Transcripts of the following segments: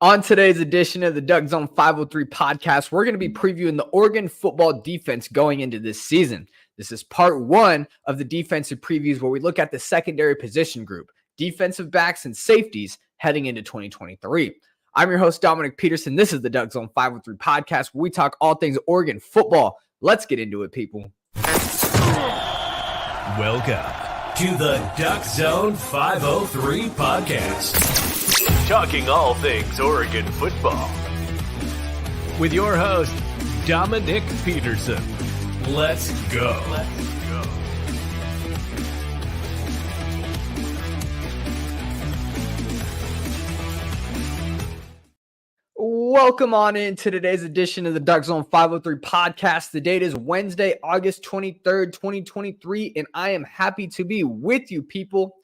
On today's edition of the DuckZone503 Podcast, we're going to be previewing the Oregon football defense going into this season. This is part one of the defensive previews where we look at the secondary position group, defensive backs and safeties heading into 2023. I'm your host, Dominic Peterson. This is the DuckZone503 Podcast where we talk all things Oregon football. Let's get into it, people. Welcome to the DuckZone503 Podcast. Talking all things Oregon football. With your host, Dominic Peterson. Let's go. Welcome on into today's edition of the DuckZone503 Podcast. The date is Wednesday, August 23rd, 2023, and I am happy to be with you, people.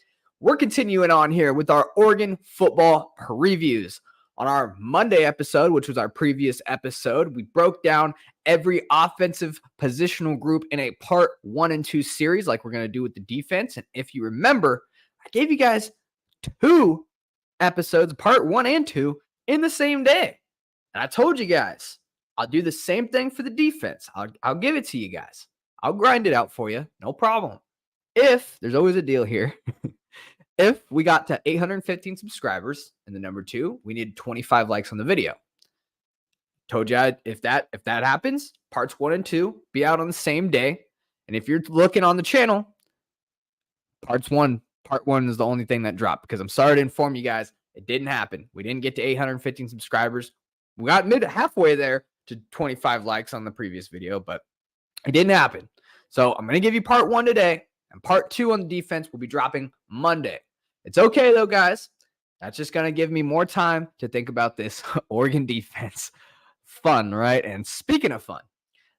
We're continuing on here with our Oregon football previews. On our Monday episode, which was our previous episode, we broke down every offensive positional group in a part 1 and 2 series like we're going to do with the defense. And if you remember, I gave you guys 2 episodes, part 1 and 2, in the same day. And I told you guys, I'll do the same thing for the defense. I'll give it to you guys. I'll grind it out for you. No problem. If there's always a deal here. If we got to 815 subscribers and the number 2, we need 25 likes on the video. Told you if that happens, parts 1 and 2 be out on the same day. And if you're looking on the channel, part 1 is the only thing that dropped, because I'm sorry to inform you guys, it didn't happen. We didn't get to 815 subscribers. We got halfway there to 25 likes on the previous video, but it didn't happen. So I'm going to give you part 1 today, and part 2 on the defense will be dropping Monday. It's okay, though, guys. That's just going to give me more time to think about this Oregon defense. Fun, right? And speaking of fun,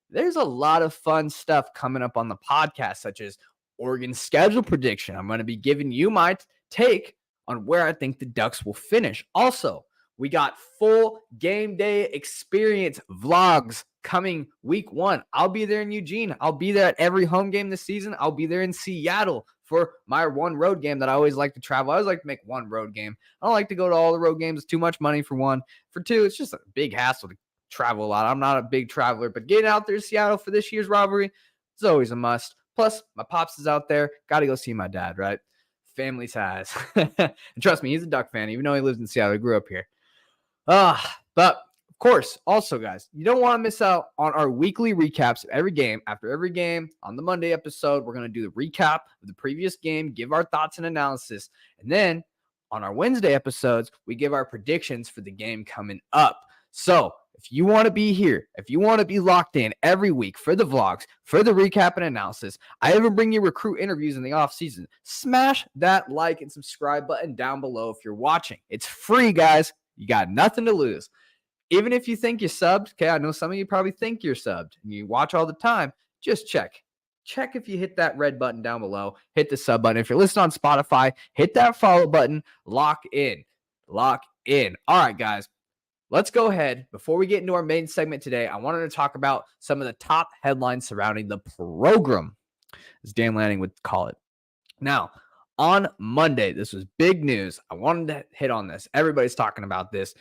there's a lot of fun stuff coming up on the podcast, such as Oregon schedule prediction. I'm going to be giving you my take on where I think the Ducks will finish. Also, we got full game day experience vlogs coming week 1. I'll be there in Eugene. I'll be there at every home game this season. I'll be there in Seattle for my one road game that I always like to travel. I always like to make one road game. I don't like to go to all the road games. It's too much money for one. For 2, it's just a big hassle to travel a lot. I'm not a big traveler, but getting out there to Seattle for this year's rivalry is always a must. Plus, my pops is out there. Got to go see my dad, right? Family ties. And trust me, he's a Duck fan, even though he lives in Seattle. He grew up here. But of course, also, guys, you don't want to miss out on our weekly recaps of every game. After every game on the Monday episode, we're going to do the recap of the previous game, give our thoughts and analysis. And then on our Wednesday episodes, we give our predictions for the game coming up. So if you want to be here, if you want to be locked in every week for the vlogs, for the recap and analysis, I even bring you recruit interviews in the off season. Smash that like and subscribe button down below if you're watching. It's free, guys. You got nothing to lose. Even if you think you subbed, okay, I know some of you probably think you're subbed and you watch all the time, just check. Check if you hit that red button down below, hit the sub button. If you're listening on Spotify, hit that follow button, lock in. All right, guys, let's go ahead. Before we get into our main segment today, I wanted to talk about some of the top headlines surrounding the program, as Dan Lanning would call it. Now, on Monday, this was big news. I wanted to hit on this. Everybody's talking about this.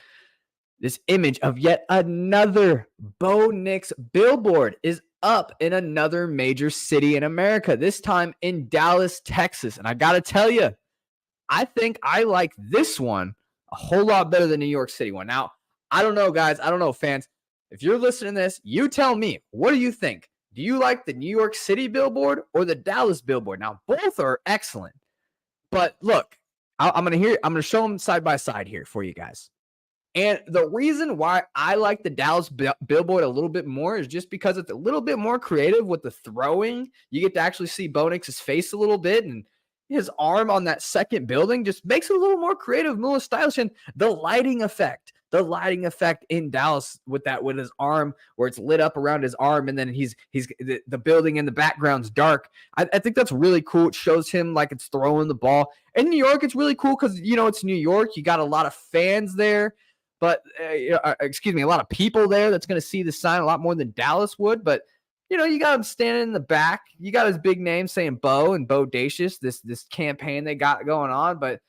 This image of yet another Bo Nix billboard is up in another major city in America, this time in Dallas, Texas. And I got to tell you, I think I like this one a whole lot better than New York City one. Now, I don't know, guys. I don't know, fans. If you're listening to this, you tell me, what do you think? Do you like the New York City billboard or the Dallas billboard? Now, both are excellent. But look, I'm going to show them side by side here for you guys. And the reason why I like the Dallas billboard a little bit more is just because it's a little bit more creative with the throwing. You get to actually see Bo Nix's face a little bit, and his arm on that second building just makes it a little more creative, more stylish. And the lighting effect in Dallas with his arm where it's lit up around his arm, and then he's the building in the background's dark. I think that's really cool. It shows him like it's throwing the ball. In New York, it's really cool because, it's New York. You got a lot of fans there. But, a lot of people there that's going to see the sign a lot more than Dallas would. But, you got him standing in the back. You got his big name saying Bo and Bodacious, this campaign they got going on. But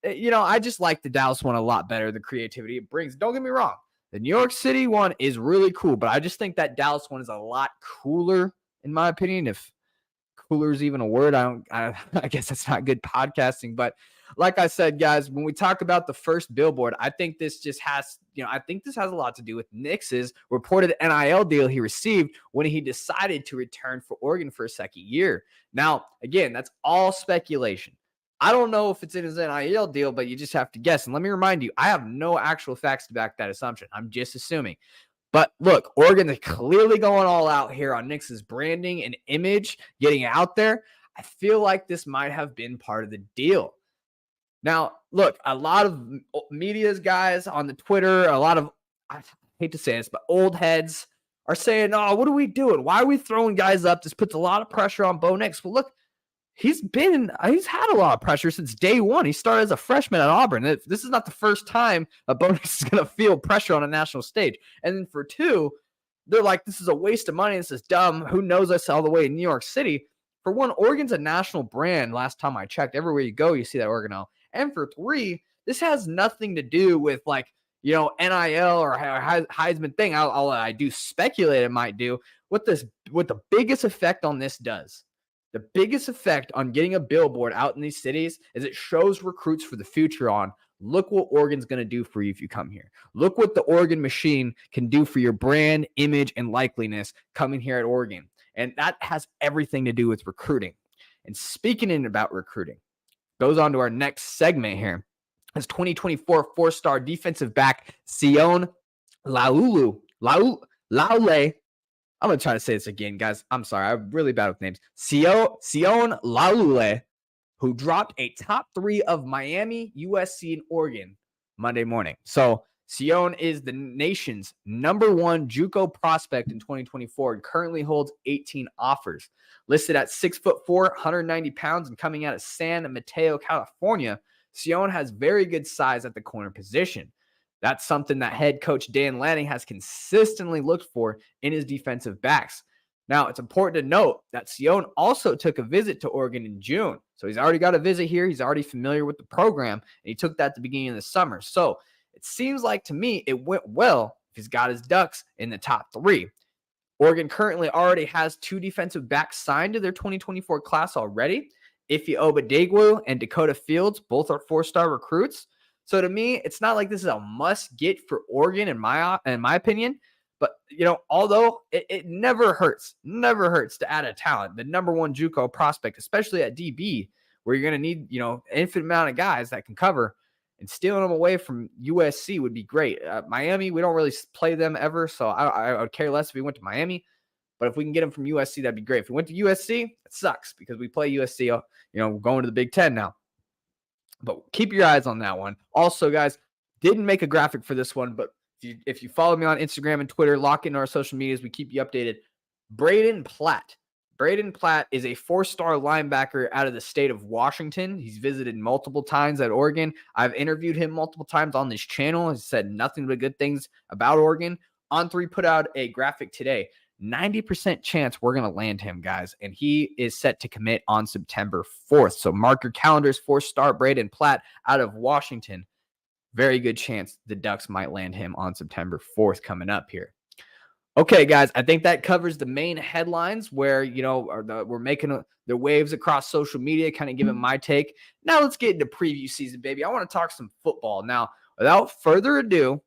I just like the Dallas one a lot better. The creativity it brings. Don't get me wrong. The New York City one is really cool, but I just think that Dallas one is a lot cooler, in my opinion. If cooler is even a word, I guess that's not good podcasting. But like I said, guys, when we talk about the first billboard, I think this has a lot to do with Knicks's reported NIL deal he received when he decided to return for Oregon for a second year. Now, again, that's all speculation. I don't know if it's in his NIL deal, but you just have to guess. And let me remind you, I have no actual facts to back that assumption. I'm just assuming. But look, Oregon is clearly going all out here on Knicks's branding and image, getting out there. I feel like this might have been part of the deal. Now, look, a lot of media's guys on the Twitter, I hate to say this, but old heads are saying, oh, what are we doing? Why are we throwing guys up? This puts a lot of pressure on Bo Nix. Well, look, he's had a lot of pressure since day one. He started as a freshman at Auburn. This is not the first time a Bo Nix is going to feel pressure on a national stage. And then for two, they're like, this is a waste of money. This is dumb. Who knows us all the way in New York City? For one, Oregon's a national brand. Last time I checked, everywhere you go, you see that Oregon. And for three, this has nothing to do with NIL or Heisman thing. I do speculate it might do. What the biggest effect on this does. The biggest effect on getting a billboard out in these cities is it shows recruits for the future on, look what Oregon's going to do for you if you come here. Look what the Oregon machine can do for your brand, image, and likeliness coming here at Oregon. And that has everything to do with recruiting. And speaking about recruiting, goes on to our next segment here. As 2024 four-star defensive back Sion Laule. I'm going to try to say this again, guys. I'm sorry. I'm really bad with names. Sion Laule, who dropped a top 3 of Miami, USC, and Oregon Monday morning. So Sion is the nation's #1 JUCO prospect in 2024 and currently holds 18 offers. Listed at 6'4", 190 pounds, and coming out of San Mateo, California, Sion has very good size at the corner position. That's something that head coach Dalen Austin has consistently looked for in his defensive backs. Now, it's important to note that Sion also took a visit to Oregon in June. So he's already got a visit here. He's already familiar with the program, and he took that at the beginning of the summer. So it seems like to me it went well if he's got his Ducks in the top 3. Oregon currently already has 2 defensive backs signed to their 2024 class already. Ife Obadegwu and Dakota Fields, both are 4-star recruits. So to me, it's not like this is a must-get for Oregon in my opinion. But, although it never hurts to add a talent, the #1 JUCO prospect, especially at DB, where you're going to need, an infinite amount of guys that can cover, and stealing them away from USC would be great. Miami, we don't really play them ever, so I would care less if we went to Miami. But if we can get them from USC, that'd be great. If we went to USC, it sucks because we play USC, going to the Big Ten now. But keep your eyes on that one. Also, guys, didn't make a graphic for this one, but if you follow me on Instagram and Twitter, lock into our social medias. We keep you updated. Braden Platt is a 4-star linebacker out of the state of Washington. He's visited multiple times at Oregon. I've interviewed him multiple times on this channel. He said nothing but good things about Oregon. On3 put out a graphic today. 90% chance we're going to land him, guys. And he is set to commit on September 4th. So mark your calendars, 4-star Braden Platt out of Washington. Very good chance the Ducks might land him on September 4th coming up here. Okay, guys, I think that covers the main headlines where, we're making the waves across social media, kind of giving my take. Now let's get into preview season, baby. I want to talk some football. Now, without further ado,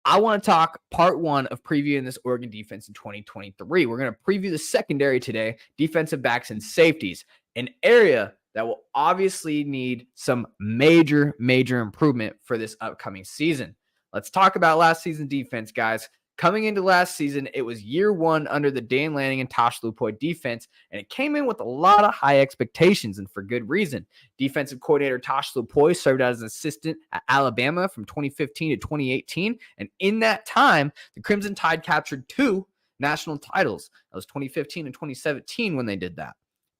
I want to talk part 1 of previewing this Oregon defense in 2023. We're going to preview the secondary today, defensive backs and safeties, an area that will obviously need some major improvement for this upcoming season. Let's talk about last season's defense, guys. Coming into last season, it was year 1 under the Dan Lanning and Tosh Lupoy defense, and it came in with a lot of high expectations, and for good reason. Defensive coordinator Tosh Lupoy served as an assistant at Alabama from 2015 to 2018, and in that time, the Crimson Tide captured 2 national titles. That was 2015 and 2017 when they did that.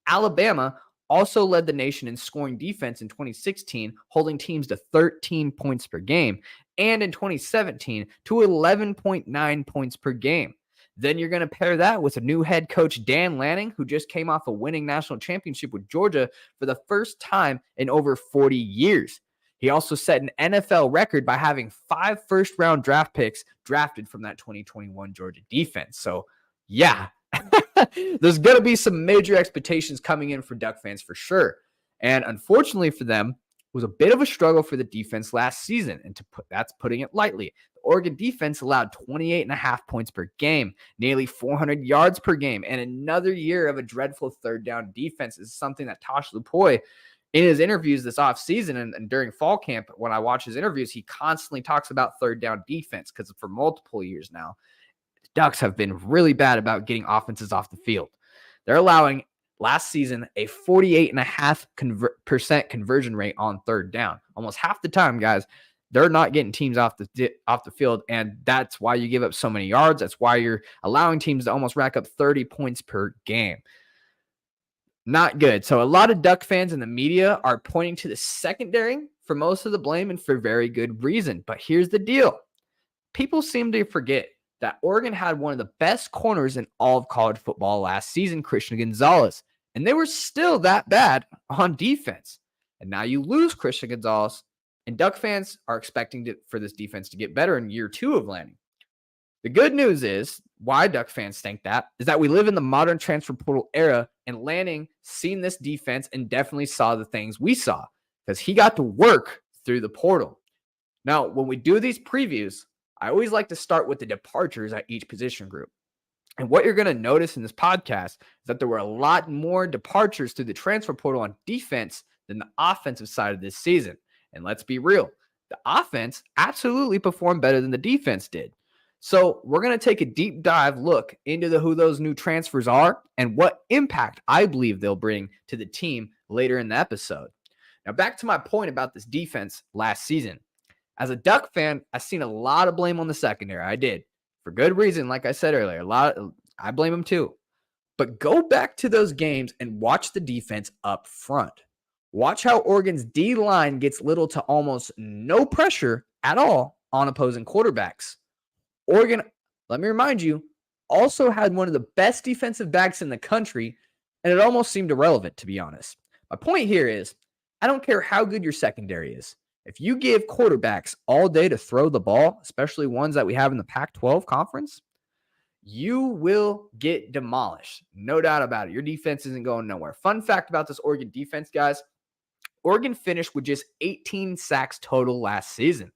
Alabama also led the nation in scoring defense in 2016, holding teams to 13 points per game, and in 2017 to 11.9 points per game. Then you're going to pair that with a new head coach, Dan Lanning, who just came off a winning national championship with Georgia for the first time in over 40 years. He also set an NFL record by having 5 first-round draft picks drafted from that 2021 Georgia defense. So, yeah, there's going to be some major expectations coming in for Duck fans for sure. And unfortunately for them, it was a bit of a struggle for the defense last season. And that's putting it lightly. The Oregon defense allowed 28.5 points per game, nearly 400 yards per game, and another year of a dreadful third down defense. This is something that Tosh Lupoy, in his interviews this offseason and during fall camp, when I watch his interviews, he constantly talks about third down defense because for multiple years now, the Ducks have been really bad about getting offenses off the field. They're allowing last season a 48.5% conversion rate on third down. Almost half the time, guys, they're not getting teams off the field, and that's why you give up so many yards. That's why you're allowing teams to almost rack up 30 points per game. Not good. So a lot of Duck fans in the media are pointing to the secondary for most of the blame, and for very good reason. But here's the deal. People seem to forget that Oregon had one of the best corners in all of college football last season, Christian Gonzalez, and they were still that bad on defense. And now you lose Christian Gonzalez, and Duck fans are expecting for this defense to get better in year 2 of Lanning. The good news is, why Duck fans think that, is that we live in the modern transfer portal era, and Lanning seen this defense and definitely saw the things we saw because he got to work through the portal. Now, when we do these previews, I always like to start with the departures at each position group. And what you're going to notice in this podcast is that there were a lot more departures through the transfer portal on defense than the offensive side of this season. And let's be real, the offense absolutely performed better than the defense did. So we're going to take a deep dive look into who those new transfers are and what impact I believe they'll bring to the team later in the episode. Now, back to my point about this defense last season. As a Duck fan, I've seen a lot of blame on the secondary. I did. For good reason, like I said earlier. I blame them too. But go back to those games and watch the defense up front. Watch how Oregon's D-line gets little to almost no pressure at all on opposing quarterbacks. Oregon, let me remind you, also had one of the best defensive backs in the country, and it almost seemed irrelevant, to be honest. My point here is, I don't care how good your secondary is. If you give quarterbacks all day to throw the ball, especially ones that we have in the Pac-12 conference, you will get demolished. No doubt about it. Your defense isn't going nowhere. Fun fact about this Oregon defense, guys. Oregon finished with just 18 sacks total last season.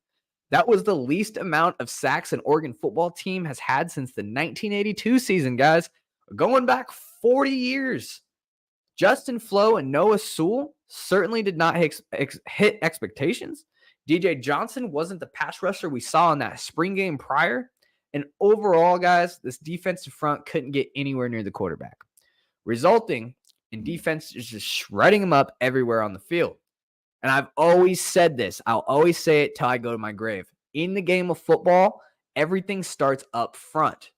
That was the least amount of sacks an Oregon football team has had since the 1982 season, guys. Going back 40 years. Justin Flo and Noah Sewell certainly did not hit expectations. DJ Johnson wasn't the pass rusher we saw in that spring game prior. And overall, guys, this defensive front couldn't get anywhere near the quarterback, resulting in defense just shredding them up everywhere on the field. And I've always said this. I'll always say it till I go to my grave. In the game of football, everything starts up front.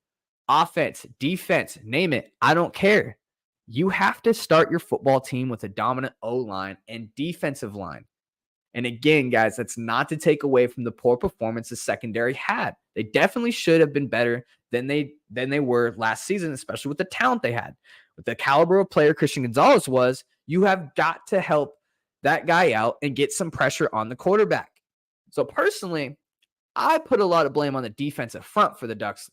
Offense, defense, name it. I don't care. You have to start your football team with a dominant O-line and defensive line. And again, guys, that's not to take away from the poor performance the secondary had. They definitely should have been better than they were last season, especially with the talent they had. With the caliber of player Christian Gonzalez was, you have got to help that guy out and get some pressure on the quarterback. So personally, I put a lot of blame on the defensive front for the Ducks'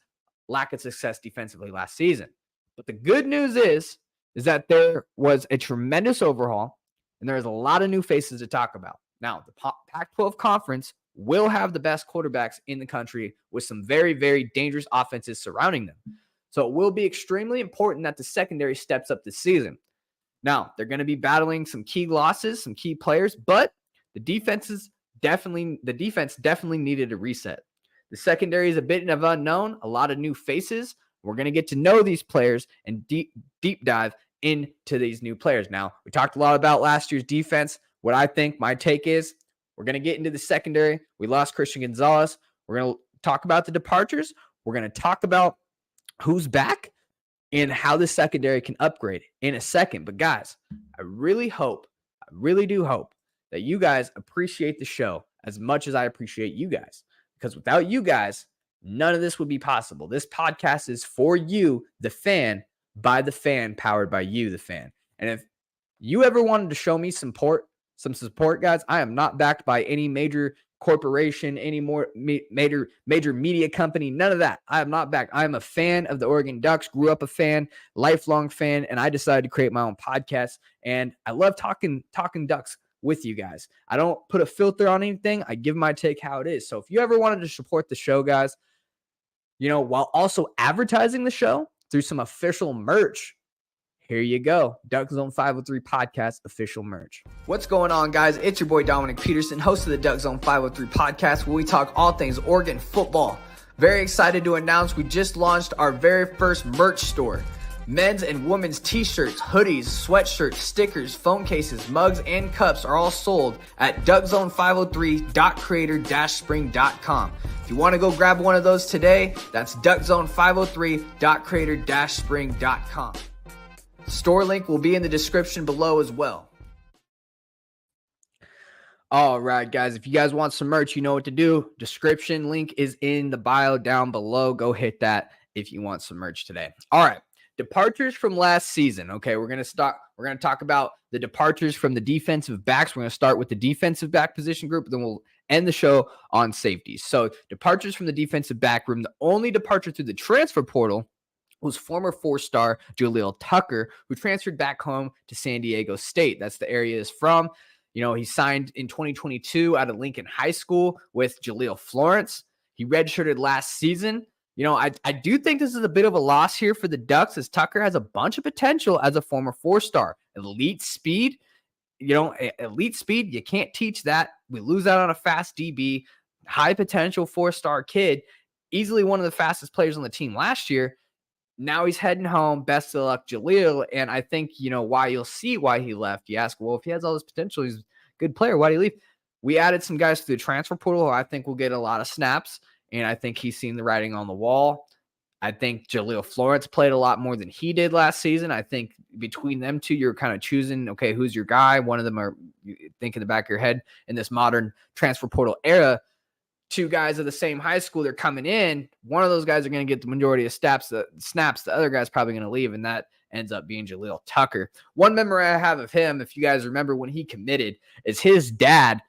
lack of success defensively last season. But the good news is that there was a tremendous overhaul, and there's a lot of new faces to talk about. Now, the Pac-12 conference will have the best quarterbacks in the country with some very, very dangerous offenses surrounding them. So it will be extremely important that the secondary steps up this season. Now, they're going to be battling some key losses, some key players, but the defense definitely needed a reset. The secondary is a bit of unknown, a lot of new faces. We're going to get to know these players and deep dive into these new players. Now, we talked a lot about last year's defense. What I think my take is, we're going to get into the secondary. We lost Christian Gonzalez. We're going to talk about the departures. We're going to talk about who's back and how the secondary can upgrade in a second. But guys, I really do hope that you guys appreciate the show as much as I appreciate you guys. Because without you guys, none of this would be possible. This podcast is for you, the fan, by the fan, powered by you, the fan. And if you ever wanted to show me some support, guys, I am not backed by any major corporation, any more major media company, none of that. I am not backed. I am a fan of the Oregon Ducks, grew up a fan, lifelong fan, and I decided to create my own podcast. And I love talking Ducks with you guys. I don't put a filter on anything. I give my take how it is. So if you ever wanted to support the show, guys, while also advertising the show through some official merch, here you go. DuckZone503 Podcast official merch. What's going on, guys? It's your boy Dominic Peterson, host of the DuckZone503 Podcast, where we talk all things Oregon football. Very excited to announce we just launched our very first merch store. Men's and women's t-shirts, hoodies, sweatshirts, stickers, phone cases, mugs, and cups are all sold at DuckZone503.creator-spring.com. If you want to go grab one of those today, that's DuckZone503.creator-spring.com. Store link will be in the description below as well. All right, guys, if you guys want some merch, you know what to do. Description link is in the bio down below. Go hit that if you want some merch today. All right, departures from last season. Okay, we're going to talk about the departures from the defensive backs. We're going to start with the defensive back position group, then we'll end the show on safeties. So departures from the defensive back room. The only departure through the transfer portal was former four-star Jaleel Tucker, who transferred back home to San Diego State. That's the area he's from. He signed in 2022 out of Lincoln High School with Jaleel Florence. He redshirted last season. I do think this is a bit of a loss here for the Ducks, as Tucker has a bunch of potential as a former four-star. Elite speed, you can't teach that. We lose out on a fast DB, high potential four-star kid, easily one of the fastest players on the team last year. Now he's heading home. Best of luck, Jaleel. And I think, why you'll see why he left. You ask, well, if he has all this potential, he's a good player. Why did he leave? We added some guys to the transfer portal who I think will get a lot of snaps. And I think he's seen the writing on the wall. I think Jaleel Florence played a lot more than he did last season. I think between them two, you're kind of choosing, okay, who's your guy? One of them are, think in the back of your head, in this modern transfer portal era, two guys of the same high school, they're coming in. One of those guys are going to get the majority of snaps. The other guy's probably going to leave, and that ends up being Jaleel Tucker. One memory I have of him, if you guys remember when he committed, is his dad,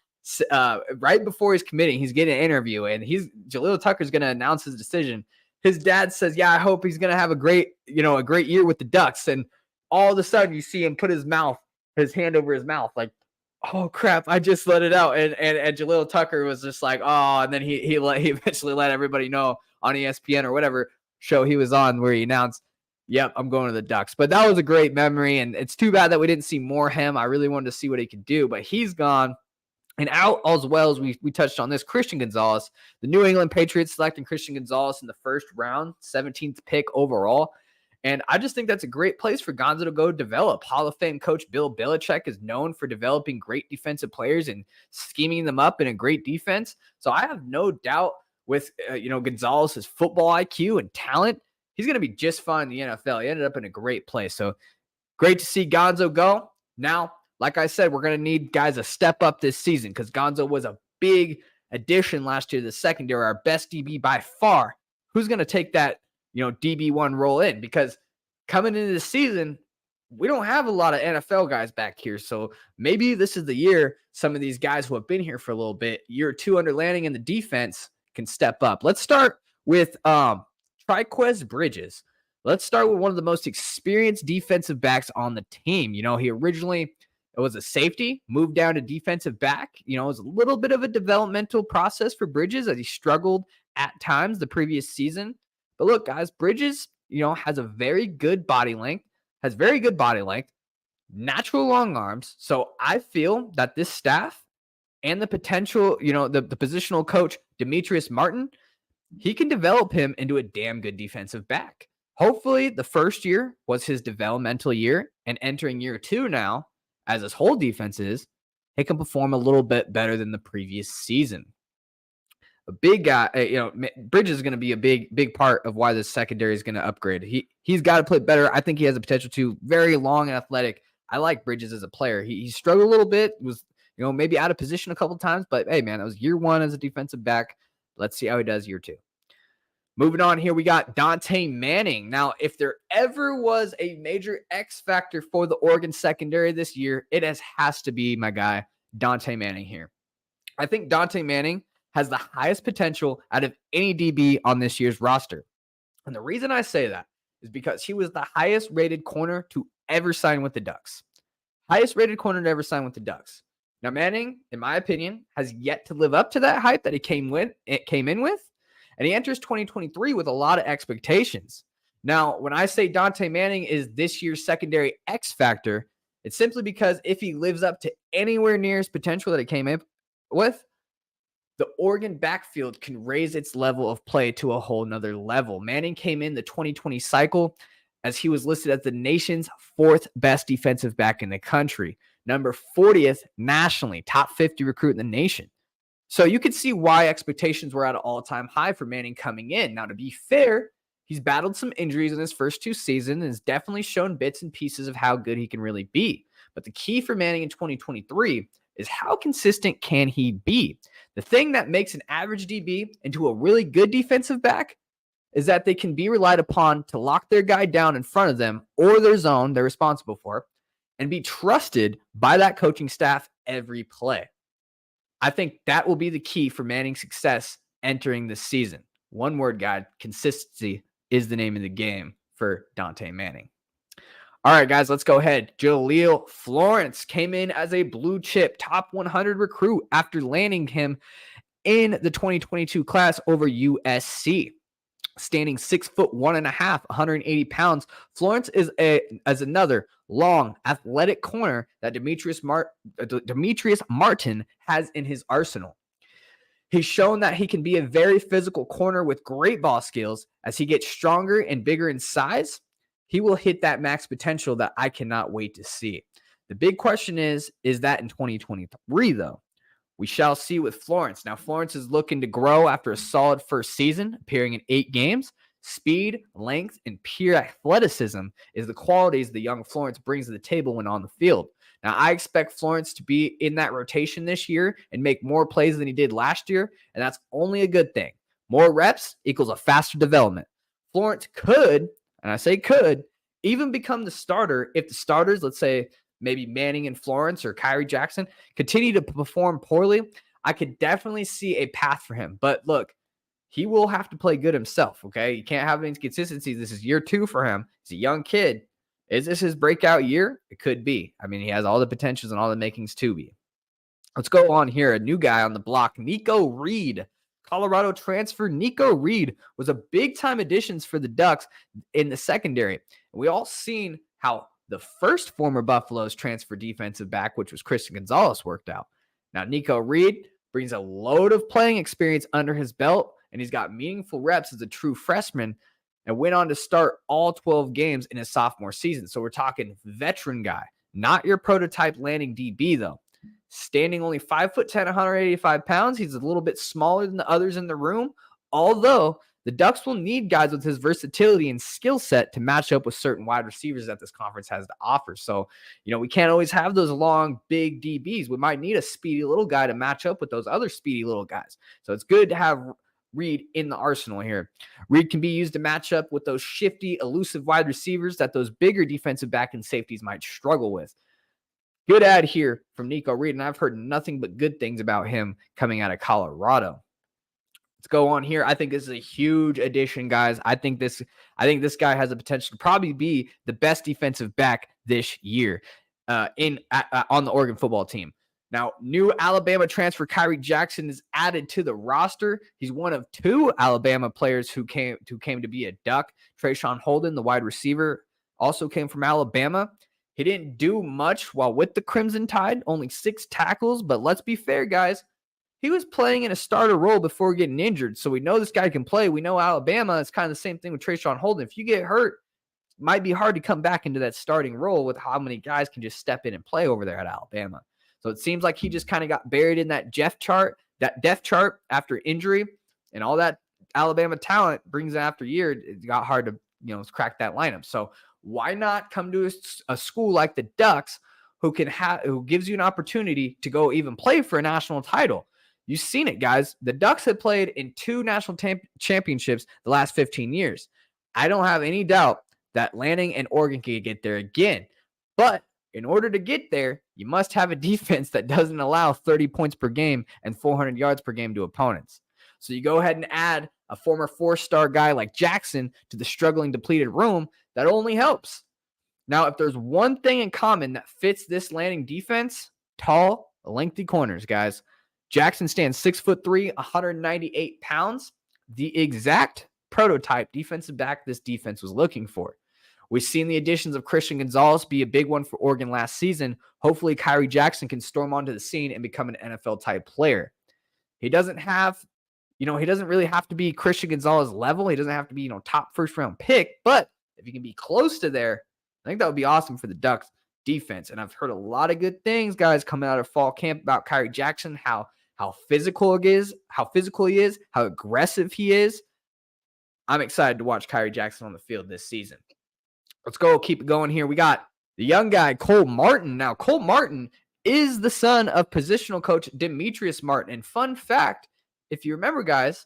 right before he's committing, he's getting an interview, and Jaleel Tucker's going to announce his decision. His dad says, yeah, I hope he's going to have a great year with the Ducks. And all of a sudden you see him put his hand over his mouth, like, oh crap, I just let it out. And Jaleel Tucker was just like, oh, and then he eventually let everybody know on ESPN or whatever show he was on, where he announced, yep, I'm going to the Ducks. But that was a great memory, and it's too bad that we didn't see more of him. I really wanted to see what he could do, but he's gone. And out as well as we touched on this, Christian Gonzalez, the New England Patriots selecting Christian Gonzalez in the first round, 17th pick overall. And I just think that's a great place for Gonzo to go develop. Hall of Fame coach Bill Belichick is known for developing great defensive players and scheming them up in a great defense. So I have no doubt with, Gonzalez's football IQ and talent, he's going to be just fine in the NFL. He ended up in a great place. So great to see Gonzo go. Now, like I said, we're going to need guys to step up this season, because Gonzo was a big addition last year to the secondary, our best DB by far. Who's going to take that, DB1 role in? Because coming into the season, we don't have a lot of NFL guys back here. So maybe this is the year some of these guys who have been here for a little bit, year two under Lanning in the defense, can step up. Let's start with Triquest Bridges. Let's start with one of the most experienced defensive backs on the team. He originally was a safety, moved down to defensive back. It was a little bit of a developmental process for Bridges, as he struggled at times the previous season. But look, guys, Bridges, has very good body length, natural long arms. So I feel that this staff and the potential, the positional coach, Demetrius Martin, he can develop him into a damn good defensive back. Hopefully the first year was his developmental year, and entering year two now, as his whole defense is, he can perform a little bit better than the previous season. A big guy, Bridges is going to be a big part of why this secondary is going to upgrade. He's got to play better. I think he has the potential to. Very long and athletic. I like Bridges as a player. He struggled a little bit, was maybe out of position a couple times, but hey man, that was year one as a defensive back. Let's see how he does year two. Moving on here, we got Dante Manning. Now, if there ever was a major X factor for the Oregon secondary this year, it has to be my guy, Dante Manning here. I think Dante Manning has the highest potential out of any DB on this year's roster. And the reason I say that is because he was the highest rated corner to ever sign with the Ducks. Highest rated corner to ever sign with the Ducks. Now, Manning, in my opinion, has yet to live up to that hype that he came in with. And he enters 2023 with a lot of expectations. Now, when I say Dante Manning is this year's secondary X factor, it's simply because if he lives up to anywhere near his potential that he came in with, the Oregon backfield can raise its level of play to a whole nother level. Manning came in the 2020 cycle as he was listed as the nation's 4th best defensive back in the country, number 40th nationally, top 50 recruit in the nation. So you could see why expectations were at an all-time high for Manning coming in. Now, to be fair, he's battled some injuries in his first 2 seasons and has definitely shown bits and pieces of how good he can really be. But the key for Manning in 2023 is how consistent can he be? The thing that makes an average DB into a really good defensive back is that they can be relied upon to lock their guy down in front of them or their zone they're responsible for and be trusted by that coaching staff every play. I think that will be the key for Manning's success entering this season. One word, guide, consistency is the name of the game for Dante Manning. All right, guys, let's go ahead. Jaleel Florence came in as a blue chip top 100 recruit after landing him in the 2022 class over USC. Standing 6'1.5", 180 pounds, Florence is another long, athletic corner that Demetrius Martin has in his arsenal. He's shown that he can be a very physical corner with great ball skills. As he gets stronger and bigger in size, he will hit that max potential that I cannot wait to see. The big question is that in 2023, though? We shall see with Florence. Now, Florence is looking to grow after a solid first season, appearing in 8 games. Speed, length, and pure athleticism is the qualities the young Florence brings to the table when on the field. Now, I expect Florence to be in that rotation this year and make more plays than he did last year, and that's only a good thing. More reps equals a faster development. Florence could, and I say could, even become the starter if the starters, let's say, maybe Manning and Florence or Kyrie Jackson, continue to perform poorly. I could definitely see a path for him. But look, he will have to play good himself, okay? You can't have any inconsistencies. This is year 2 for him. He's a young kid. Is this his breakout year? It could be. I mean, he has all the potentials and all the makings to be. Let's go on here. A new guy on the block, Nico Reed. Colorado transfer Nico Reed was a big-time addition for the Ducks in the secondary. We all seen how the first former Buffaloes transfer defensive back, which was Christian Gonzalez, worked out. Now, Nico Reed brings a load of playing experience under his belt, and he's got meaningful reps as a true freshman and went on to start all 12 games in his sophomore season. So we're talking veteran guy, not your prototype landing DB, though. Standing only 5'10", 185 pounds, he's a little bit smaller than the others in the room, although the Ducks will need guys with his versatility and skill set to match up with certain wide receivers that this conference has to offer. So, we can't always have those long, big DBs. We might need a speedy little guy to match up with those other speedy little guys. So it's good to have Reed in the arsenal here. Reed can be used to match up with those shifty, elusive wide receivers that those bigger defensive back and safeties might struggle with. Good ad here from Nico Reed, and I've heard nothing but good things about him coming out of Colorado. Let's go on here. I think this is a huge addition, guys. I think this guy has the potential to probably be the best defensive back this year on the Oregon football team. Now, new Alabama transfer Kyrie Jackson is added to the roster. He's one of 2 Alabama players who came to be a Duck. Taishin Holden, the wide receiver, also came from Alabama. He didn't do much while with the Crimson Tide, only 6 tackles, but let's be fair, guys. He was playing in a starter role before getting injured, so we know this guy can play. We know Alabama. It's kind of the same thing with Taishin Holden. If you get hurt, it might be hard to come back into that starting role with how many guys can just step in and play over there at Alabama. So it seems like he just kind of got buried in that depth chart after injury, and all that Alabama talent brings it after year. It got hard to crack that lineup. So why not come to a school like the Ducks who gives you an opportunity to go even play for a national title? You've seen it, guys. The Ducks have played in 2 national championships the last 15 years. I don't have any doubt that Lanning and Oregon can get there again. But in order to get there, you must have a defense that doesn't allow 30 points per game and 400 yards per game to opponents. So you go ahead and add a former 4-star guy like Jackson to the struggling, depleted room. That only helps. Now, if there's one thing in common that fits this Lanning defense, tall, lengthy corners, guys. Jackson stands 6'3", 198 pounds, the exact prototype defensive back this defense was looking for. We've seen the additions of Christian Gonzalez be a big one for Oregon last season. Hopefully, Kyrie Jackson can storm onto the scene and become an NFL-type player. He doesn't really have to be Christian Gonzalez level. He doesn't have to be, top first-round pick. But if he can be close to there, I think that would be awesome for the Ducks defense. And I've heard a lot of good things, guys, coming out of fall camp about Kyrie Jackson, how physical he is, how aggressive he is. I'm excited to watch Kyrie Jackson on the field this season. Let's go. Keep it going here. We got the young guy, Cole Martin. Now, Cole Martin is the son of positional coach Demetrius Martin. And fun fact, if you remember, guys,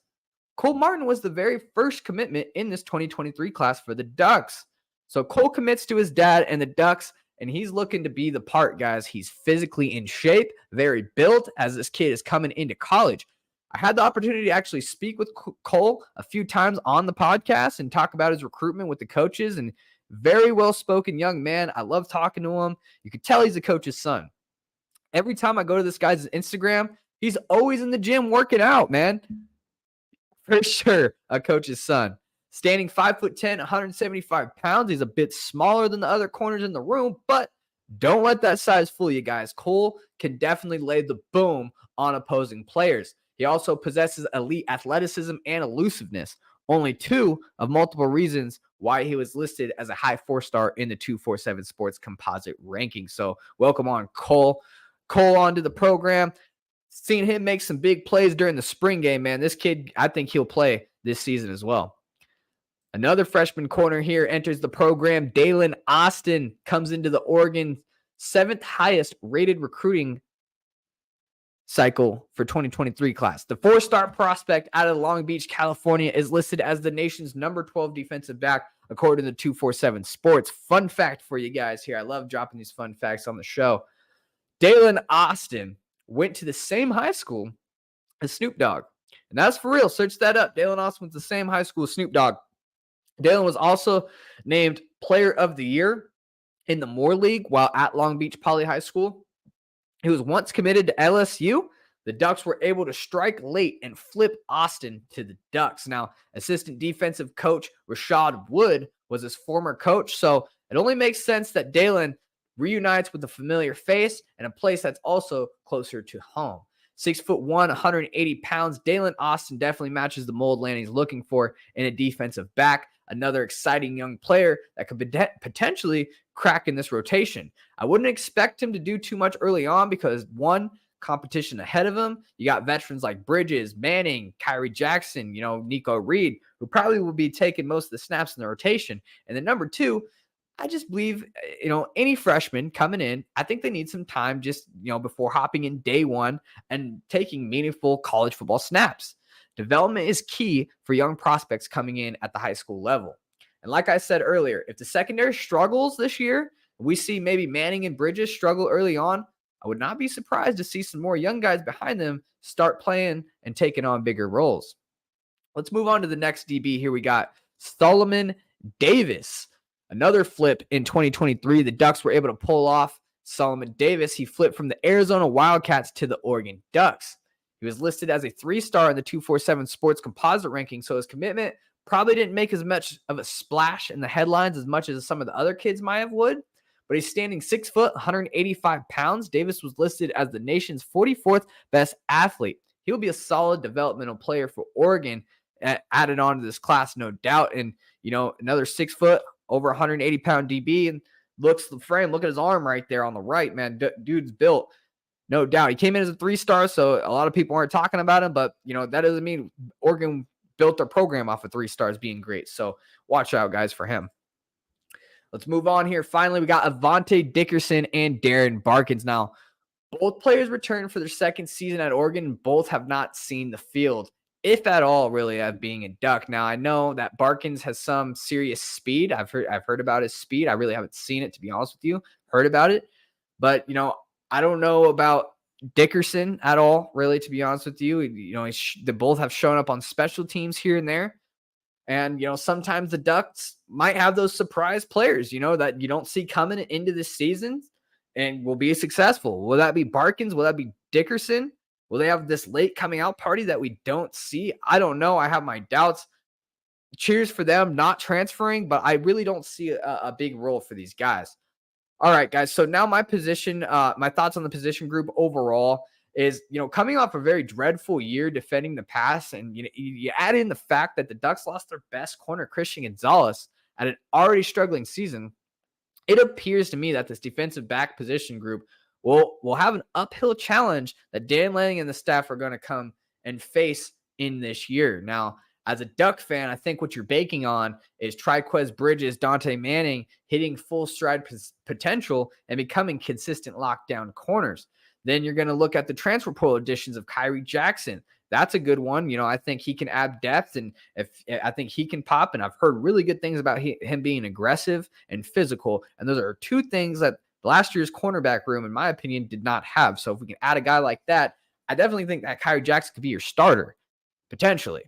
Cole Martin was the very first commitment in this 2023 class for the Ducks. So Cole commits to his dad and the Ducks, and he's looking to be the part, guys. He's physically in shape, very built as this kid is coming into college. I had the opportunity to actually speak with Cole a few times on the podcast and talk about his recruitment with the coaches, and very well-spoken young man. I love talking to him. You could tell he's a coach's son. Every time I go to this guy's Instagram, he's always in the gym working out, man. For sure, a coach's son. Standing 5'10", 175 pounds. He's a bit smaller than the other corners in the room, but don't let that size fool you guys. Cole can definitely lay the boom on opposing players. He also possesses elite athleticism and elusiveness. Only 2 of multiple reasons why he was listed as a high 4-star in the 247 Sports composite ranking. So welcome on Cole. Cole onto the program. Seen him make some big plays during the spring game, man. This kid, I think he'll play this season as well. Another freshman corner here enters the program. Dalen Austin comes into the Oregon 7th highest rated recruiting cycle for 2023 class. The 4-star prospect out of Long Beach, California is listed as the nation's number 12 defensive back according to 247 Sports. Fun fact for you guys here. I love dropping these fun facts on the show. Dalen Austin went to the same high school as Snoop Dogg. And that's for real. Search that up. Dalen Austin went to the same high school as Snoop Dogg. Dalen was also named Player of the Year in the Moore League while at Long Beach Poly High School. He was once committed to LSU. The Ducks were able to strike late and flip Austin to the Ducks. Now, assistant defensive coach Rashad Wood was his former coach, so it only makes sense that Dalen reunites with a familiar face and a place that's also closer to home. 6'1", 180 pounds. Dalen Austin definitely matches the mold Lanning's looking for in a defensive back. Another exciting young player that could potentially crack in this rotation. I wouldn't expect him to do too much early on because, one, competition ahead of him. You got veterans like Bridges, Manning, Kyrie Jackson, Nico Reed, who probably will be taking most of the snaps in the rotation. And then number 2, I just believe, any freshman coming in, I think they need some time just, before hopping in day one and taking meaningful college football snaps. Development is key for young prospects coming in at the high school level. And like I said earlier, if the secondary struggles this year, we see maybe Manning and Bridges struggle early on, I would not be surprised to see some more young guys behind them start playing and taking on bigger roles. Let's move on to the next DB. Here we got Solomon Davis. Another flip in 2023. The Ducks were able to pull off Solomon Davis. He flipped from the Arizona Wildcats to the Oregon Ducks. He was listed as a 3-star in the 247 Sports composite ranking, so his commitment probably didn't make as much of a splash in the headlines as much as some of the other kids might have would. But he's standing 6 foot, 185 pounds. Davis was listed as the nation's 44th best athlete. He'll be a solid developmental player for Oregon, added on to this class, no doubt. And, another 6 foot, over 180 pound DB, and looks the frame. Look at his arm right there on the right, man. Dude's built. No doubt. He came in as a 3-star, so a lot of people aren't talking about him, but, that doesn't mean Oregon built their program off of 3 stars being great. So watch out, guys, for him. Let's move on here. Finally, we got Avante, Dickerson, and Darren Barkins. Now, Both players returned for their second season at Oregon. Both have not seen the field, if at all, really, of being a Duck. Now, I know that Barkins has some serious speed. I've heard about his speed. I really haven't seen it, to be honest with you. Heard about it. But, I don't know about Dickerson at all, really, to be honest with you. They both have shown up on special teams here and there. And, sometimes the Ducks might have those surprise players, that you don't see coming into this season and will be successful. Will that be Barkins? Will that be Dickerson? Will they have this late coming out party that we don't see? I don't know. I have my doubts. Cheers for them not transferring, but I really don't see a big role for these guys. All right, guys. So now my thoughts on the position group overall is, coming off a very dreadful year defending the pass, and you add in the fact that the Ducks lost their best corner, Christian Gonzalez, at an already struggling season. It appears to me that this defensive back position group will have an uphill challenge that Dan Lanning and the staff are going to come and face in this year. Now, as a Duck fan, I think what you're banking on is Triquest Bridges, Dante Manning hitting full stride potential and becoming consistent lockdown corners. Then you're going to look at the transfer portal additions of Kyrie Jackson. That's a good one. I think he can add depth, and I think he can pop. And I've heard really good things about him being aggressive and physical. And those are two things that last year's cornerback room, in my opinion, did not have. So if we can add a guy like that, I definitely think that Kyrie Jackson could be your starter, potentially.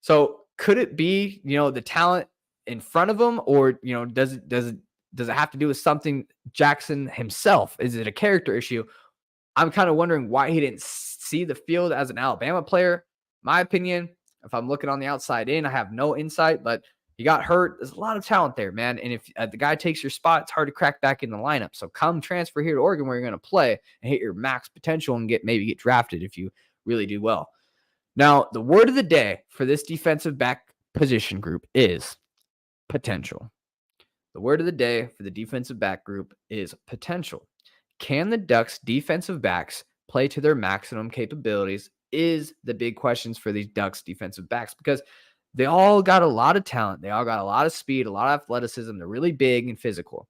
So could it be, the talent in front of him, or, does it have to do with something Jackson himself? Is it a character issue? I'm kind of wondering why he didn't see the field as an Alabama player. My opinion, if I'm looking on the outside in, I have no insight, but he got hurt. There's a lot of talent there, man. And if the guy takes your spot, it's hard to crack back in the lineup. So come transfer here to Oregon where you're going to play and hit your max potential and maybe get drafted if you really do well. Now, the word of the day for this defensive back position group is potential. The word of the day for the defensive back group is potential. Can the Ducks defensive backs play to their maximum capabilities is the big questions for these Ducks defensive backs, because they all got a lot of talent. They all got a lot of speed, a lot of athleticism. They're really big and physical.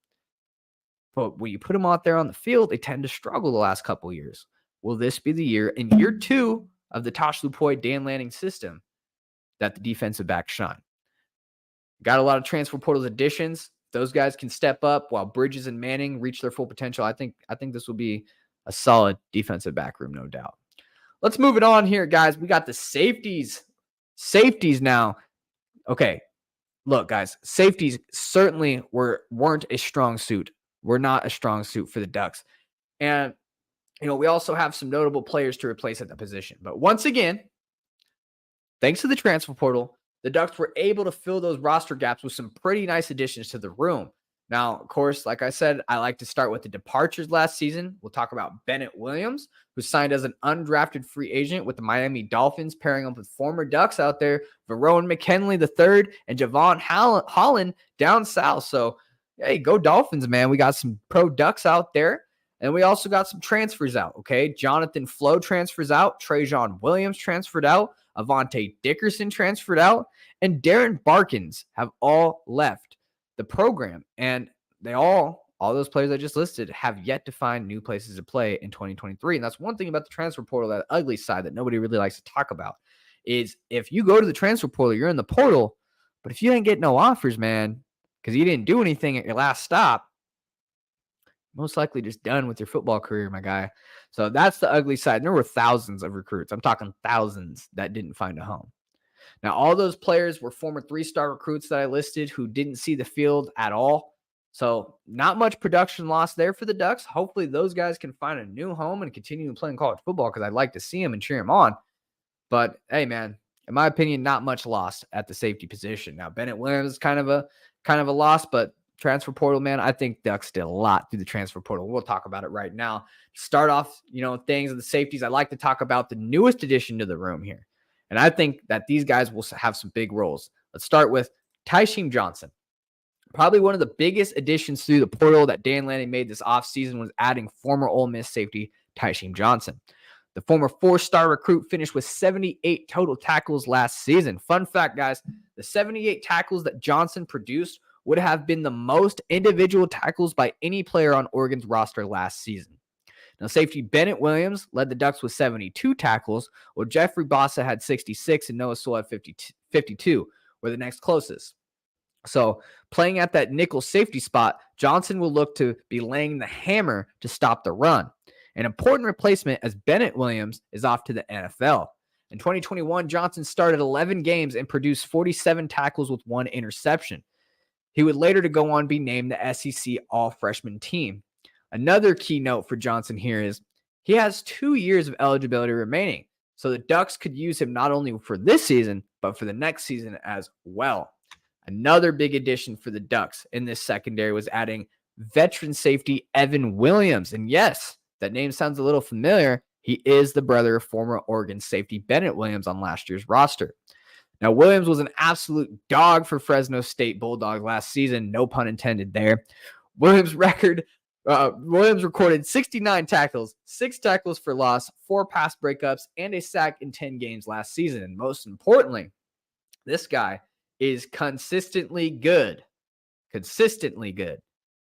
But when you put them out there on the field, they tend to struggle the last couple of years. Will this be the year, in year 2 of the Tosh Lupoy, Dan Lanning system, that the defensive backs shine? Got a lot of transfer portal additions. Those guys can step up while Bridges and Manning reach their full potential. I think this will be a solid defensive back room, no doubt. Let's move it on here, guys. We got the safeties. Safeties now. Okay, look, guys. Safeties certainly weren't a strong suit. We're not a strong suit for the Ducks. And, we also have some notable players to replace at the position. But once again, thanks to the transfer portal, the Ducks were able to fill those roster gaps with some pretty nice additions to the room. Now, of course, like I said, I like to start with the departures last season. We'll talk about Bennett Williams, who signed as an undrafted free agent with the Miami Dolphins, pairing up with former Ducks out there, Verone McKinley III and Javon Holland down south. So, hey, go Dolphins, man. We got some pro Ducks out there. And we also got some transfers out, okay? Jonathan Flo transfers out. Trajan Williams transferred out. Avante Dickerson transferred out. And Darren Barkins have all left the program. And all those players I just listed have yet to find new places to play in 2023. And that's one thing about the transfer portal, that ugly side that nobody really likes to talk about, is if you go to the transfer portal, you're in the portal. But if you ain't getting no offers, man, because you didn't do anything at your last stop, most likely just done with your football career, my guy. So that's the ugly side. And there were thousands of recruits. I'm talking thousands that didn't find a home. Now, all those players were former 3-star recruits that I listed who didn't see the field at all. So not much production loss there for the Ducks. Hopefully those guys can find a new home and continue playing college football, because I'd like to see them and cheer them on. But hey, man, in my opinion, not much lost at the safety position. Now, Bennett Williams is kind of a loss, but transfer portal, man, I think Ducks did a lot through the transfer portal. We'll talk about it right now. Start off, things of the safeties. I like to talk about the newest addition to the room here. And I think that these guys will have some big roles. Let's start with Taishin Johnson. Probably one of the biggest additions through the portal that Dan Lanning made this offseason was adding former Ole Miss safety Taishin Johnson. The former 4-star recruit finished with 78 total tackles last season. Fun fact, guys, the 78 tackles that Johnson produced would have been the most individual tackles by any player on Oregon's roster last season. Now, safety Bennett Williams led the Ducks with 72 tackles, while Jeffrey Bossa had 66 and Noah Sewell had 52 were the next closest. So playing at that nickel safety spot, Johnson will look to be laying the hammer to stop the run. An important replacement as Bennett Williams is off to the NFL. In 2021, Johnson started 11 games and produced 47 tackles with 1 interception. He would later to go on be named the SEC All-Freshman Team. Another key note for Johnson here is he has 2 years of eligibility remaining, so the Ducks could use him not only for this season, but for the next season as well. Another big addition for the Ducks in this secondary was adding veteran safety Evan Williams. And yes, that name sounds a little familiar. He is the brother of former Oregon safety Bennett Williams on last year's roster. Now, Williams was an absolute dog for Fresno State Bulldogs last season. No pun intended there. Williams recorded 69 tackles, 6 tackles for loss, 4 pass breakups, and a sack in 10 games last season. And most importantly, this guy is consistently good. Consistently good.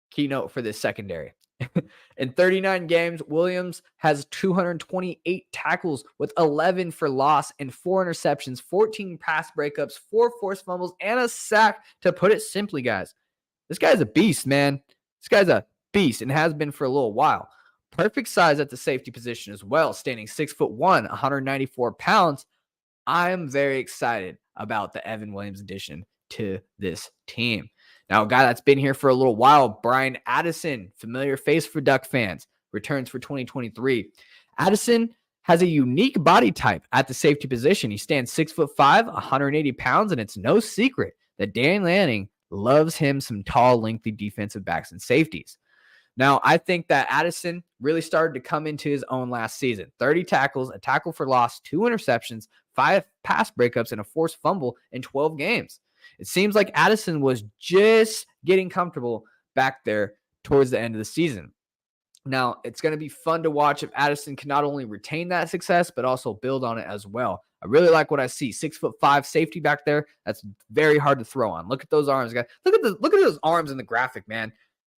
Keynote for this secondary. In 39 games, Williams has 228 tackles with 11 for loss and 4 interceptions, 14 pass breakups, 4 forced fumbles, and a sack. To put it simply, guys, this guy's a beast, man. This guy's a beast and has been for a little while. Perfect size at the safety position as well, standing 6'1", 194 pounds. I am very excited about the Evan Williams addition to this team. Now, a guy that's been here for a little while, Brian Addison, familiar face for Duck fans, returns for 2023. Addison has a unique body type at the safety position. He stands 6'5", 180 pounds, and it's no secret that Dante Manning loves him some tall, lengthy defensive backs and safeties. Now, I think that Addison really started to come into his own last season. 30 tackles, a tackle for loss, 2 interceptions, 5 pass breakups, and a forced fumble in 12 games. It seems like Addison was just getting comfortable back there towards the end of the season. Now, it's going to be fun to watch if Addison can not only retain that success, but also build on it as well. I really like what I see. 6'5" safety back there. That's very hard to throw on. Look at those arms, guys. Look at those arms in the graphic, man.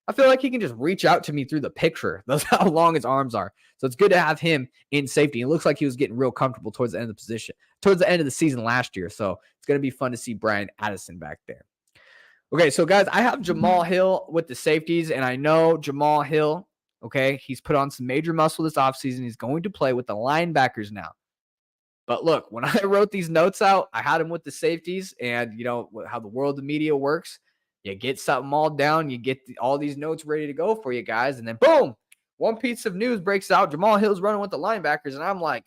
I feel like he can just reach out to me through the picture. That's how long his arms are. So it's good to have him in safety. It looks like he was getting real comfortable towards the end of the position, towards the end of the season last year. So it's going to be fun to see Brian Addison back there. Okay, so guys, I have Jamal Hill with the safeties, and I know Jamal Hill, okay, he's put on some major muscle this offseason. He's going to play with the linebackers now. But look, when I wrote these notes out, I had him with the safeties, and you know how the world of media works. You get something all down, you get all these notes ready to go for you guys, and then boom, one piece of news breaks out. Jamal Hill's running with the linebackers, and I'm like,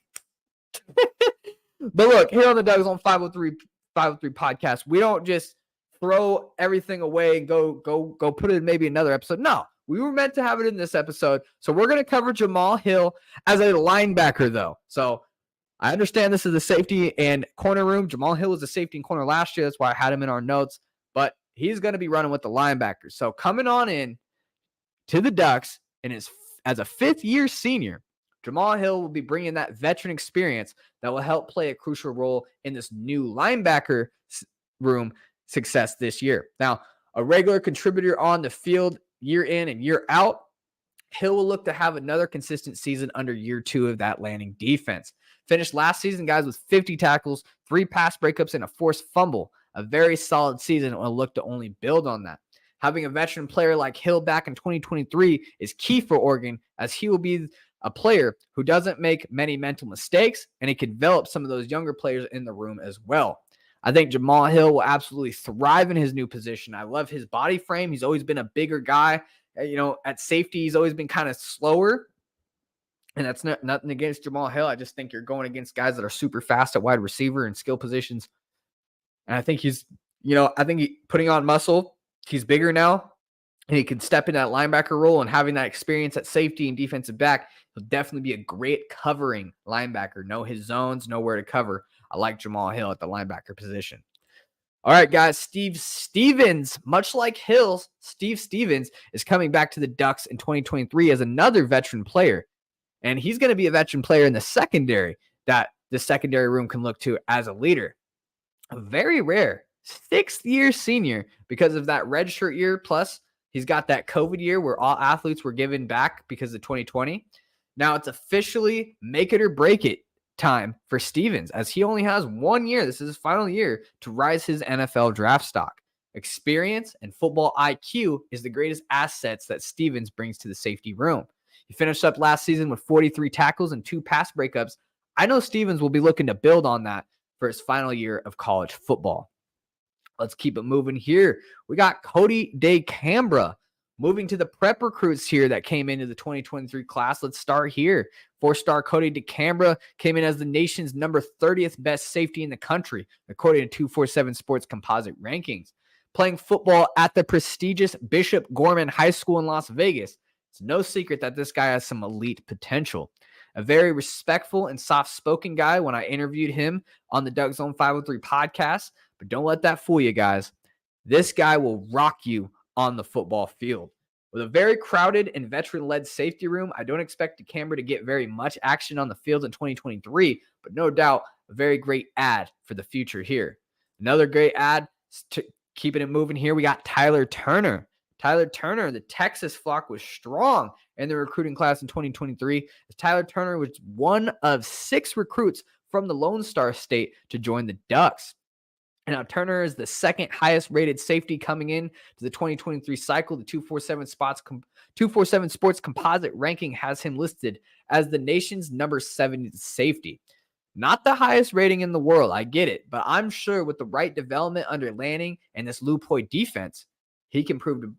but look, here on the DuckZone503 podcast, we don't just throw everything away and go put it in maybe another episode. No, we were meant to have it in this episode, so we're going to cover Jamal Hill as a linebacker, though. So I understand this is the safety and corner room. Jamal Hill was a safety and corner last year. That's why I had him in our notes, but he's going to be running with the linebackers. So coming on in to the Ducks and as a fifth-year senior, Jamal Hill will be bringing that veteran experience that will help play a crucial role in this new linebacker room success this year. Now, a regular contributor on the field year in and year out, Hill will look to have another consistent season under year 2 of that landing defense. Finished last season, guys, with 50 tackles, 3 pass breakups, and a forced fumble. A very solid season and will look to only build on that. Having a veteran player like Hill back in 2023 is key for Oregon, as he will be a player who doesn't make many mental mistakes, and he can develop some of those younger players in the room as well. I think Jamal Hill will absolutely thrive in his new position. I love his body frame. He's always been a bigger guy. You know, at safety, he's always been kind of slower. And that's nothing against Jamal Hill. I just think you're going against guys that are super fast at wide receiver and skill positions. And I think he's putting on muscle. He's bigger now, and he can step in that linebacker role, and having that experience at safety and defensive back, he'll definitely be a great covering linebacker. Know his zones, know where to cover. I like Jamal Hill at the linebacker position. All right, guys, Steve Stevens, much like Hills, Steve Stevens is coming back to the Ducks in 2023 as another veteran player. And he's going to be a veteran player in the secondary that the secondary room can look to as a leader. A very rare 6th-year senior because of that redshirt year. Plus, he's got that COVID year where all athletes were given back because of 2020. Now it's officially make it or break it time for Stevens, as he only has 1 year. This is his final year to rise his NFL draft stock. Experience and football IQ is the greatest assets that Stevens brings to the safety room. He finished up last season with 43 tackles and 2 pass breakups. I know Stevens will be looking to build on that for his final year of college football. Let's keep it moving here. We got Cody Day Cambra moving to the prep recruits here that came into the 2023 class. Let's start here. 4-star Cody Day Cambra came in as the nation's number 30th best safety in the country, according to 247 Sports composite rankings. Playing football at the prestigious Bishop Gorman High School in Las Vegas, it's no secret that this guy has some elite potential. A very respectful and soft-spoken guy when I interviewed him on the DuckZone503 podcast, but don't let that fool you guys. This guy will rock you on the football field. With a very crowded and veteran-led safety room, I don't expect Cambra to get very much action on the field in 2023, but no doubt a very great ad for the future here. Another great ad, keeping it moving here, we got Tyler Turner. Tyler Turner, the Texas flock was strong in the recruiting class in 2023, as Tyler Turner was one of 6 recruits from the Lone Star State to join the Ducks. And now Turner is the second highest rated safety coming in to the 2023 cycle. The 247 Sports composite ranking has him listed as the nation's number 7 safety. Not the highest rating in the world, I get it, but I'm sure with the right development under Lanning and this Lupoy defense, he can prove to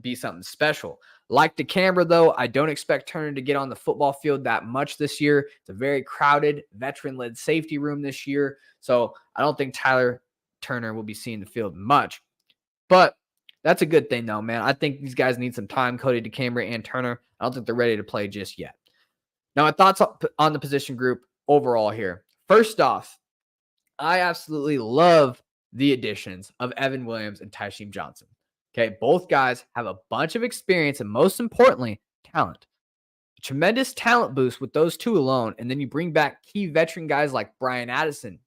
be something special. Like the Cambra, though, I don't expect Turner to get on the football field that much this year. It's a very crowded, veteran-led safety room this year, so I don't think Tyler Turner will be seeing the field much. But that's a good thing, though, man. I think these guys need some time, Cody Day Cambra and Turner. I don't think they're ready to play just yet. Now, my thoughts on the position group overall here. First off, I absolutely love the additions of Evan Williams and Taishin Johnson. Okay, both guys have a bunch of experience and, most importantly, talent. A tremendous talent boost with those two alone, and then you bring back key veteran guys like Brian Addison.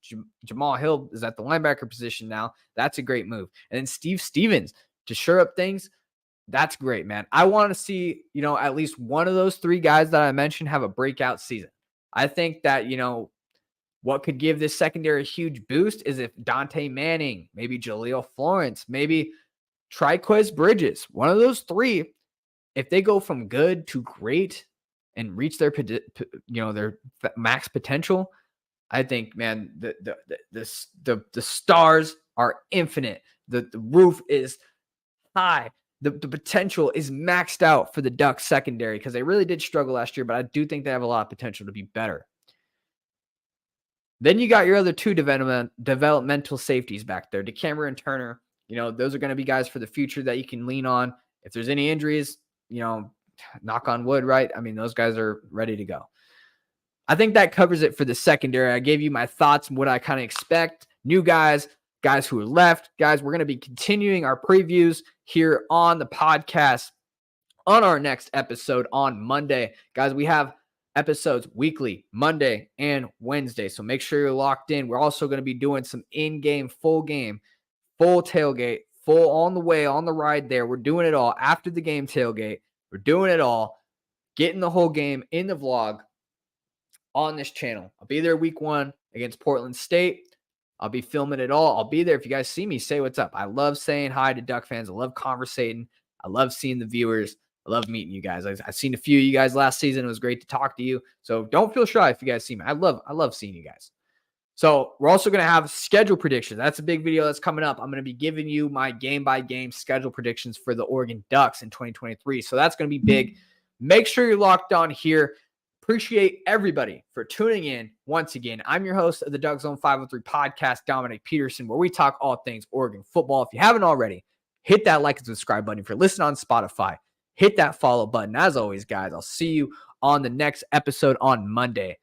Jamal Hill is at the linebacker position now. That's a great move. And then Steve Stevens to shore up things. That's great, man. I want to see, at least one of those 3 guys that I mentioned have a breakout season. I think that, what could give this secondary a huge boost is if Dante Manning, maybe Jaleel Florence, maybe Triquest Bridges, one of those 3, if they go from good to great and reach their max potential, I think, man, the stars are infinite. The roof is high. The potential is maxed out for the Ducks secondary because they really did struggle last year, but I do think they have a lot of potential to be better. Then you got your other 2 developmental safeties back there, DeCambra and Turner. Those are going to be guys for the future that you can lean on. If there's any injuries, knock on wood, right? I mean, those guys are ready to go. I think that covers it for the secondary. I gave you my thoughts and what I kind of expect. New guys who are left. Guys, we're going to be continuing our previews here on the podcast on our next episode on Monday. Guys, we have episodes weekly, Monday and Wednesday, so make sure you're locked in. We're also going to be doing some in-game, full tailgate, full on the way, on the ride there. We're doing it all after the game tailgate. We're doing it all, getting the whole game in the vlog on this channel. I'll be there week 1 against Portland State. I'll be filming it all. I'll be there. If you guys see me, say what's up. I love saying hi to Duck fans. I love conversating. I love seeing the viewers. I love meeting you guys. I've seen a few of you guys last season. It was great to talk to you. So don't feel shy if you guys see me. I love seeing you guys. So we're also going to have schedule predictions. That's a big video that's coming up. I'm going to be giving you my game-by-game schedule predictions for the Oregon Ducks in 2023. So that's going to be big. Make sure you're locked on here. Appreciate everybody for tuning in once again. I'm your host of the DuckZone503 Podcast, Dominic Peterson, where we talk all things Oregon football. If you haven't already, hit that like and subscribe button. If you're listening on Spotify, hit that follow button. As always, guys, I'll see you on the next episode on Monday.